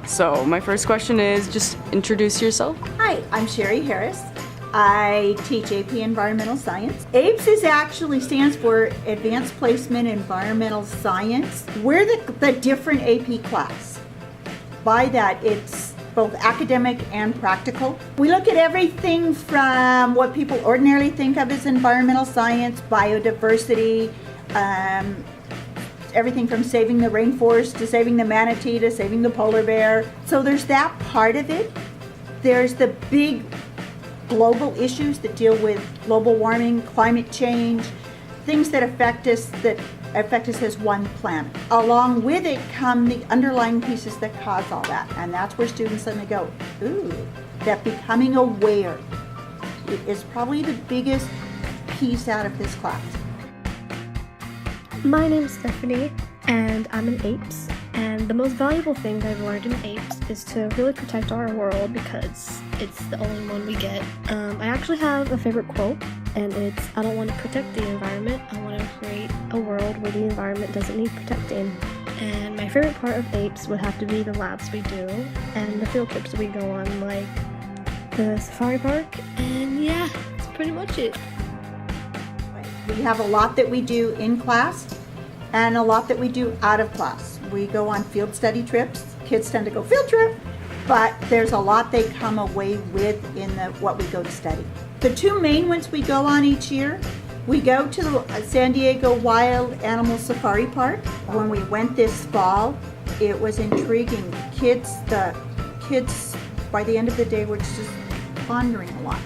So my first question is, just introduce yourself. Hi, I'm Sherry Harris. I teach AP Environmental Science. APES stands for Advanced Placement Environmental Science. We're the different AP class. By that, it's both academic and practical. We look at everything from what people ordinarily think of as environmental science, biodiversity, everything from saving the rainforest to saving the manatee to saving the polar bear. So there's that part of it. There's the big global issues that deal with global warming, climate change, things that affect us as one planet. Along with it come the underlying pieces that cause all that, and that's where students suddenly go, ooh, that becoming aware is probably the biggest piece out of this class. My name's Stephanie, and I'm in APES, and the most valuable thing I've learned in APES is to really protect our world because it's the only one we get. I actually have a favorite quote, and it's, I don't want to protect the environment, I want to create a world where the environment doesn't need protecting. And my favorite part of APES would have to be the labs we do, and the field trips that we go on, like the safari park, and yeah, that's pretty much it. We have a lot that we do in class and a lot that we do out of class. We go on field study trips. Kids tend to go field trip, but there's a lot they come away with in what we go to study. The two main ones we go on each year, we go to the San Diego Wild Animal Safari Park. When we went this fall, it was intriguing. The kids by the end of the day were just pondering a lot.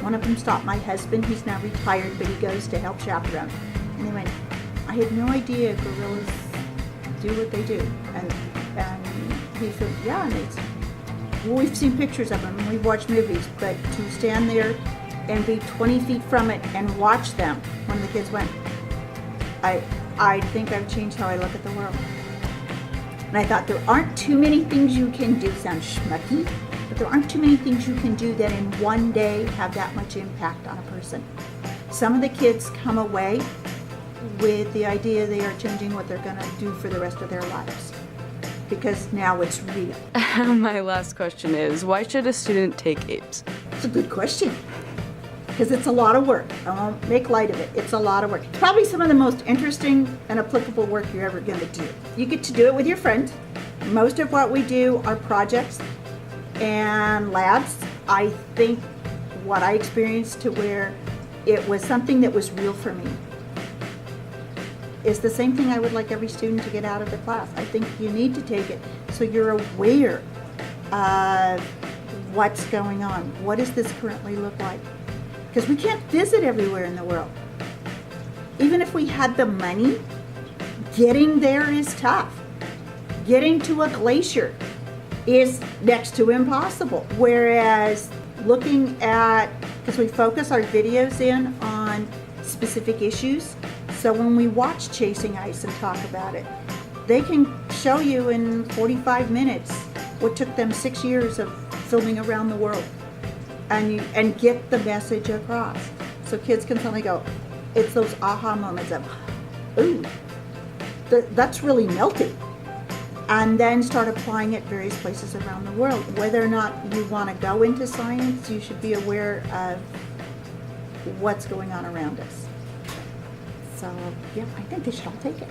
One of them stopped my husband. He's now retired, but he goes to help chaperone. And they went, I had no idea gorillas do what they do. And he said, yeah, and we've seen pictures of them and we've watched movies, but to stand there and be 20 feet from it and watch them, one of the kids went, I think I've changed how I look at the world. And I thought, there aren't too many things you can do. Sounds schmucky. But there aren't too many things you can do that in one day have that much impact on a person. Some of the kids come away with the idea they are changing what they're going to do for the rest of their lives, because now it's real. My last question is, why should a student take APES? It's a good question, because it's a lot of work. I won't make light of it. It's a lot of work. It's probably some of the most interesting and applicable work you're ever going to do. You get to do it with your friends. Most of what we do are projects and labs. I think what I experienced to where it was something that was real for me is the same thing I would like every student to get out of the class. I think you need to take it so you're aware of what's going on. What does this currently look like? Because we can't visit everywhere in the world. Even if we had the money, getting there is tough. Getting to a glacier is next to impossible. Whereas looking at, because we focus our videos in on specific issues, so when we watch Chasing Ice and talk about it, they can show you in 45 minutes what took them 6 years of filming around the world and get the message across. So kids can suddenly go, it's those aha moments of, ooh, that's really melting. And then start applying it various places around the world. Whether or not you want to go into science, you should be aware of what's going on around us. So, yeah, I think they should all take it.